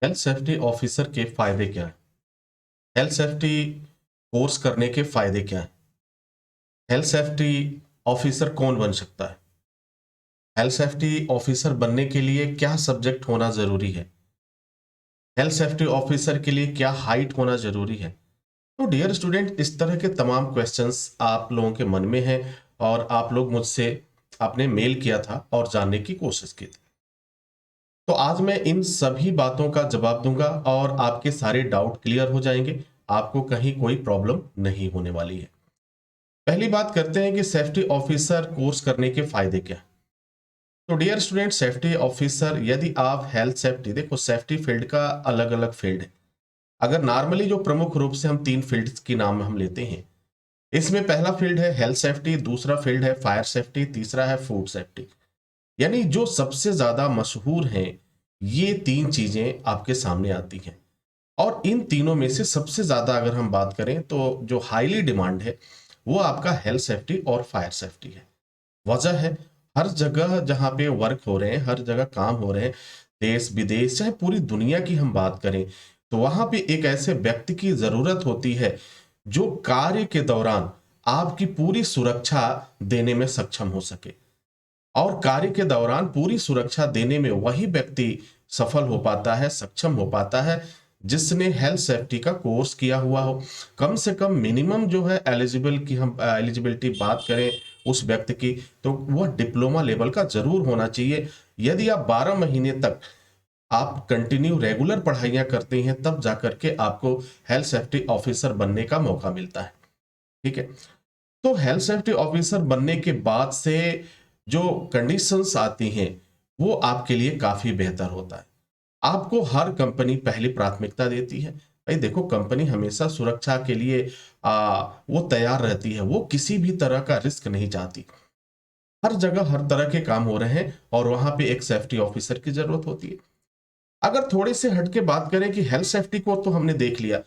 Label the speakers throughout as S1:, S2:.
S1: Health safety officer के फायदे क्या हैं? हेल्थ सेफ्टी कोर्स करने के फायदे क्या हैं? हेल्थ सेफ्टी ऑफिसर कौन बन सकता है? हेल्थ सेफ्टी ऑफिसर बनने के लिए क्या सब्जेक्ट होना जरूरी है? हेल्थ सेफ्टी ऑफिसर के लिए क्या हाइट होना जरूरी है? तो डियर स्टूडेंट, इस तरह के तमाम क्वेश्चंस आप लोगों के मन में हैं और आप लोग मुझसे आपने मेल किया था और जानने की कोशिश की थी। तो आज मैं इन सभी बातों का जवाब दूंगा और आपके सारे डाउट क्लियर हो जाएंगे। आपको कहीं कोई प्रॉब्लम नहीं होने वाली है। पहली बात करते हैं कि सेफ्टी ऑफिसर कोर्स करने के फायदे क्या हैं। तो डियर स्टूडेंट, सेफ्टी ऑफिसर यदि आप हेल्थ सेफ्टी, देखो सेफ्टी फील्ड का अलग अलग फील्ड है। अगर नॉर्मली जो प्रमुख रूप से हम तीन फील्ड्स की नाम हम लेते हैं, इसमें पहला फील्ड है हेल्थ सेफ्टी, दूसरा फील्ड है फायर सेफ्टी, तीसरा है फूड सेफ्टी। यानी जो सबसे ज्यादा मशहूर हैं, ये तीन चीजें आपके सामने आती हैं। और इन तीनों में से सबसे ज्यादा अगर हम बात करें तो जो हाईली डिमांड है वो आपका हेल्थ सेफ्टी और फायर सेफ्टी है। वजह है, हर जगह जहां पे वर्क हो रहे हैं, हर जगह काम हो रहे हैं, देश विदेश चाहे पूरी दुनिया की हम बात करें, तो वहां पे एक ऐसे व्यक्ति की जरूरत होती है जो कार्य के दौरान आपकी पूरी सुरक्षा देने में सक्षम हो सके। और कार्य के दौरान पूरी सुरक्षा देने में वही व्यक्ति सफल हो पाता है, सक्षम हो पाता है, जिसने हेल्थ सेफ्टी का कोर्स किया हुआ हो। कम से कम मिनिमम जो है एलिजिबल की हम एलिजिबिलिटी बात करें उस व्यक्ति की, तो वह डिप्लोमा लेवल का जरूर होना चाहिए। यदि आप 12 महीने तक आप कंटिन्यू रेगुलर पढ़ाइयां करते हैं, तब जाकर के आपको हेल्थ सेफ्टी ऑफिसर बनने का मौका मिलता है। ठीक है। तो हेल्थ सेफ्टी ऑफिसर बनने के बाद से जो कंडीशंस आती हैं वो आपके लिए काफी बेहतर होता है। आपको हर कंपनी पहली प्राथमिकता देती है। भाई देखो, कंपनी हमेशा सुरक्षा के लिए वो तैयार रहती है, वो किसी भी तरह का रिस्क नहीं चाहती। हर जगह हर तरह के काम हो रहे हैं और वहां पे एक सेफ्टी ऑफिसर की जरूरत होती है। अगर थोड़े से हट के बात करें कि हेल्थ सेफ्टी को तो हमने देख लिया,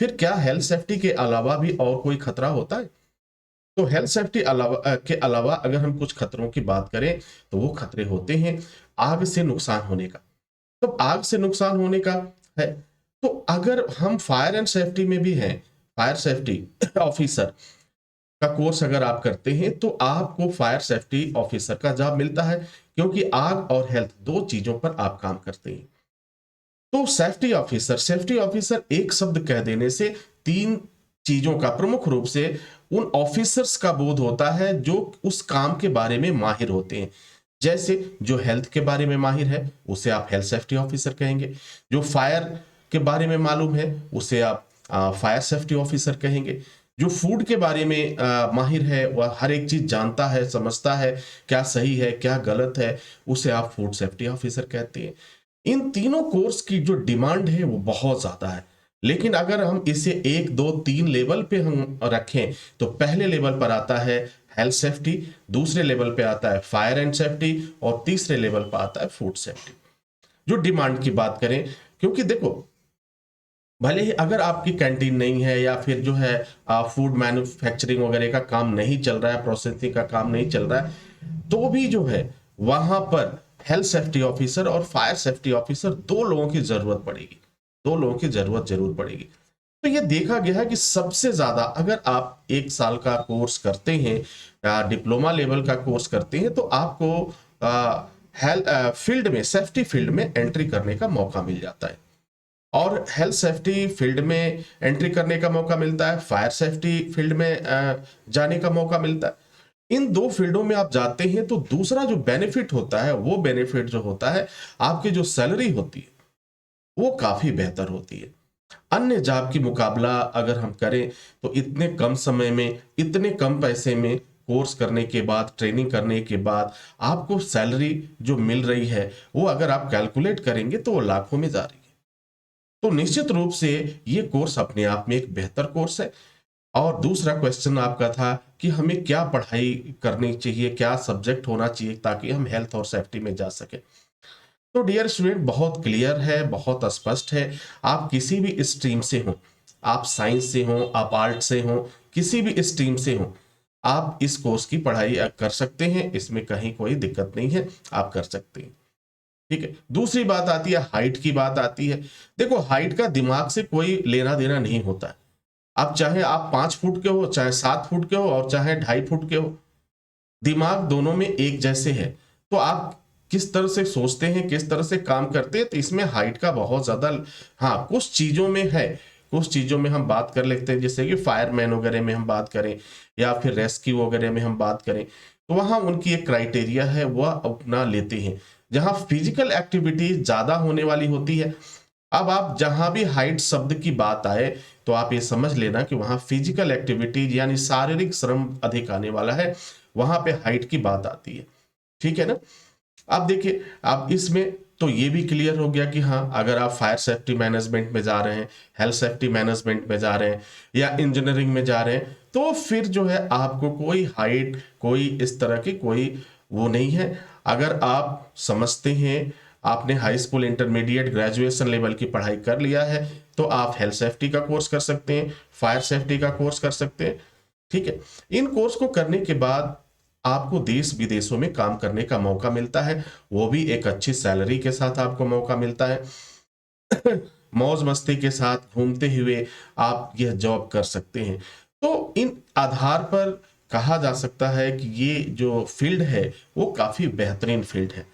S1: फिर क्या हेल्थ सेफ्टी के अलावा भी और कोई खतरा होता है? तो हेल्थ सेफ्टी के अलावा अगर हम कुछ खतरों की बात करें, तो वो खतरे होते हैं आग से नुकसान होने का। तो आग से नुकसान होने का है, तो अगर हम फायर एंड सेफ्टी में भी हैं, फायर सेफ्टी ऑफिसर का कोर्स अगर आप करते हैं, तो आपको फायर सेफ्टी ऑफिसर का जॉब मिलता है, क्योंकि आग और हेल्थ दो चीजों पर आप काम करते हैं। तो सेफ्टी ऑफिसर एक शब्द कह देने से तीन चीजों का प्रमुख रूप से उन ऑफिसर्स का बोध होता है जो उस काम के बारे में माहिर होते हैं। जैसे जो हेल्थ के बारे में माहिर है उसे आप हेल्थ सेफ्टी ऑफिसर कहेंगे, जो फायर के बारे में मालूम है उसे आप फायर सेफ्टी ऑफिसर कहेंगे, जो फूड के बारे में माहिर है, वह हर एक चीज जानता है, समझता है क्या सही है क्या गलत है, उसे आप फूड सेफ्टी ऑफिसर कहते हैं। इन तीनों कोर्स की जो डिमांड है वो बहुत ज्यादा है। लेकिन अगर हम इसे एक दो तीन लेवल पे हम रखें, तो पहले लेवल पर आता है हेल्थ सेफ्टी, दूसरे लेवल पे आता है फायर एंड सेफ्टी और तीसरे लेवल पर आता है फूड सेफ्टी। जो डिमांड की बात करें, क्योंकि देखो, भले ही अगर आपकी कैंटीन नहीं है या फिर जो है फूड मैन्युफैक्चरिंग वगैरह का काम नहीं चल रहा है, प्रोसेसिंग का काम नहीं चल रहा है, तो भी जो है वहां पर हेल्थ सेफ्टी ऑफिसर और फायर सेफ्टी ऑफिसर दो लोगों की जरूरत पड़ेगी, दो लोगों की जरूरत जरूर पड़ेगी। तो ये देखा गया है कि सबसे ज्यादा अगर आप एक साल का कोर्स करते हैं या डिप्लोमा लेवल का कोर्स करते हैं, तो आपको हेल्थ फील्ड में, सेफ्टी फील्ड में एंट्री करने का मौका मिल जाता है। और हेल्थ सेफ्टी फील्ड में एंट्री करने का मौका मिलता है, फायर सेफ्टी फील्ड में जाने का मौका मिलता है। इन दो फील्डों में आप जाते हैं तो दूसरा जो बेनिफिट होता है, वो बेनिफिट जो होता है, आपकी जो सैलरी होती है वो काफी बेहतर होती है। अन्य जॉब की मुकाबला अगर हम करें, तो इतने कम समय में, इतने कम पैसे में कोर्स करने के बाद, ट्रेनिंग करने के बाद आपको सैलरी जो मिल रही है, वो अगर आप कैलकुलेट करेंगे तो वो लाखों में जा रही है। तो निश्चित रूप से ये कोर्स अपने आप में एक बेहतर कोर्स है। और दूसरा क्वेश्चन आपका था कि हमें क्या पढ़ाई करनी चाहिए, क्या सब्जेक्ट होना चाहिए ताकि हम हेल्थ और सेफ्टी में जा सके। तो डियर स्टूडेंट, बहुत क्लियर है, बहुत स्पष्ट है। आप किसी भी स्ट्रीम से हो, आप साइंस से हो, आप आर्ट से हो, किसी भी स्ट्रीम से हो, आप इस कोर्स की पढ़ाई कर सकते हैं। इसमें कहीं कोई दिक्कत नहीं है, आप कर सकते हैं। ठीक है। दूसरी बात आती है हाइट की बात आती है। देखो हाइट का दिमाग से कोई लेना देना नहीं होता है। अब चाहे आप 5 फुट के हो, चाहे 7 फुट के हो और चाहे 2.5 फुट के हो, दिमाग दोनों में एक जैसे है। तो आप किस तरह से सोचते हैं, किस तरह से काम करते हैं, तो इसमें हाइट का बहुत ज्यादा, हाँ कुछ चीजों में है, कुछ चीजों में हम बात कर लेते हैं, जैसे कि फायरमैन वगैरह में हम बात करें या फिर रेस्क्यू वगैरह में हम बात करें, तो वहां उनकी एक क्राइटेरिया है, वह अपना लेते हैं, जहां फिजिकल एक्टिविटी ज्यादा होने वाली होती है। अब आप जहां भी हाइट शब्द की बात आए तो आप ये समझ लेना कि वहां फिजिकल एक्टिविटीज यानी शारीरिक श्रम अधिक आने वाला है, वहां पे हाइट की बात आती है। ठीक है ना। अब देखिए, अब इसमें तो ये भी क्लियर हो गया कि हाँ अगर आप फायर सेफ्टी मैनेजमेंट में जा रहे हैं, हेल्थ सेफ्टी मैनेजमेंट में जा रहे हैं या इंजीनियरिंग में जा रहे हैं, तो फिर जो है आपको कोई हाइट, कोई इस तरह की कोई वो नहीं है। अगर आप समझते हैं, आपने high school, intermediate, graduation level की पढ़ाई कर लिया है, तो आप हेल्थ सेफ्टी का कोर्स कर सकते हैं, फायर सेफ्टी का कोर्स कर सकते हैं। ठीक है। इन कोर्स को करने के बाद आपको देश विदेशों में काम करने का मौका मिलता है, वो भी एक अच्छी सैलरी के साथ आपको मौका मिलता है। मौज मस्ती के साथ घूमते हुए आप यह जॉब कर सकते हैं। तो इन आधार पर कहा जा सकता है कि ये जो फील्ड है वो काफी बेहतरीन फील्ड है।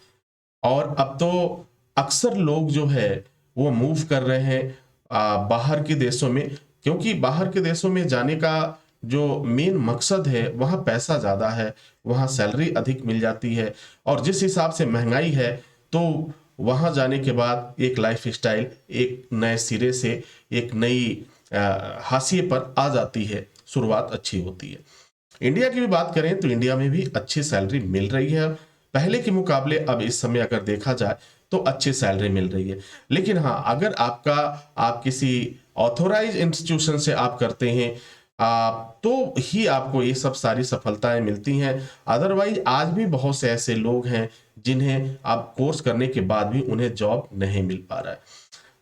S1: और अब तो अक्सर लोग जो है वो मूव कर रहे हैं बाहर के देशों में, क्योंकि बाहर के देशों में जाने का जो मेन मकसद है, वहाँ पैसा ज़्यादा है, वहाँ सैलरी अधिक मिल जाती है, और जिस हिसाब से महंगाई है, तो वहाँ जाने के बाद एक लाइफ स्टाइल एक नए सिरे से एक नई हाशिए पर आ जाती है, शुरुआत अच्छी होती है। इंडिया की भी बात करें तो इंडिया में भी अच्छी सैलरी मिल रही है, पहले के मुकाबले अब इस समय अगर देखा जाए तो अच्छी सैलरी मिल रही है। लेकिन हाँ, अगर आप किसी ऑथोराइज इंस्टीट्यूशन से आप करते हैं तो ही आपको ये सब सारी सफलताएं मिलती हैं। अदरवाइज आज भी बहुत से ऐसे लोग हैं जिन्हें आप कोर्स करने के बाद भी उन्हें जॉब नहीं मिल पा रहा है।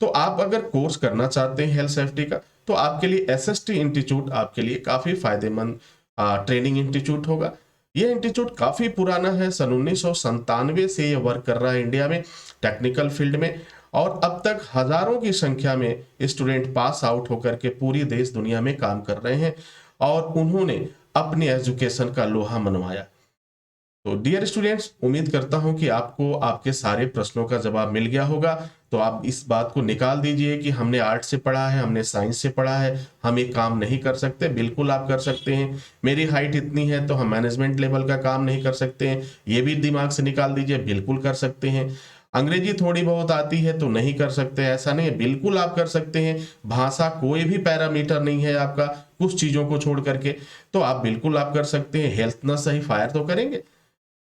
S1: तो आप अगर कोर्स करना चाहते हैं हेल्थ सेफ्टी का, तो आपके लिए एसएसटी इंस्टीट्यूट आपके लिए काफी फायदेमंद ट्रेनिंग इंस्टीट्यूट होगा। यह इंस्टीट्यूट काफी पुराना है, सन 1997 से यह वर्क कर रहा है इंडिया में टेक्निकल फील्ड में, और अब तक हजारों की संख्या में स्टूडेंट पास आउट होकर के पूरी देश दुनिया में काम कर रहे हैं, और उन्होंने अपने एजुकेशन का लोहा मनवाया। तो डियर स्टूडेंट्स, उम्मीद करता हूं कि आपको आपके सारे प्रश्नों का जवाब मिल गया होगा। तो आप इस बात को निकाल दीजिए कि हमने आर्ट से पढ़ा है, हमने साइंस से पढ़ा है, हम एक काम नहीं कर सकते। बिल्कुल आप कर सकते हैं। मेरी हाइट इतनी है तो हम मैनेजमेंट लेवल का काम नहीं कर सकते हैं, ये भी दिमाग से निकाल दीजिए, बिल्कुल कर सकते हैं। अंग्रेजी थोड़ी बहुत आती है तो नहीं कर सकते, ऐसा नहीं है, बिल्कुल आप कर सकते हैं। भाषा कोई भी पैरामीटर नहीं है आपका, कुछ चीजों को छोड़ करके, तो आप बिल्कुल आप कर सकते हैं। हेल्थ ना सही, फायर तो करेंगे,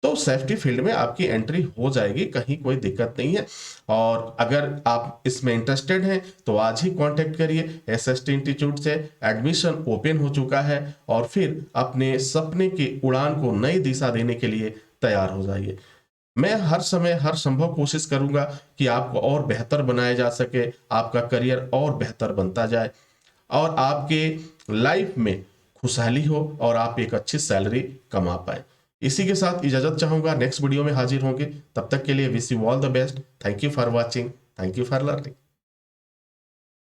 S1: तो सेफ्टी फील्ड में आपकी एंट्री हो जाएगी, कहीं कोई दिक्कत नहीं है। और अगर आप इसमें इंटरेस्टेड हैं तो आज ही कांटेक्ट करिए एसएसटी इंस्टीट्यूट से। एडमिशन ओपन हो चुका है, और फिर अपने सपने की उड़ान को नई दिशा देने के लिए तैयार हो जाइए। मैं हर समय हर संभव कोशिश करूंगा कि आपको और बेहतर बनाया जा सके, आपका करियर और बेहतर बनता जाए, और आपके लाइफ में खुशहाली हो, और आप एक अच्छी सैलरी कमा पाए। इसी के साथ इजाजत चाहूंगा, नेक्स्ट वीडियो में हाजिर होंगे। तब तक के लिए wish you all the best. Thank you for watching, thank you for learning.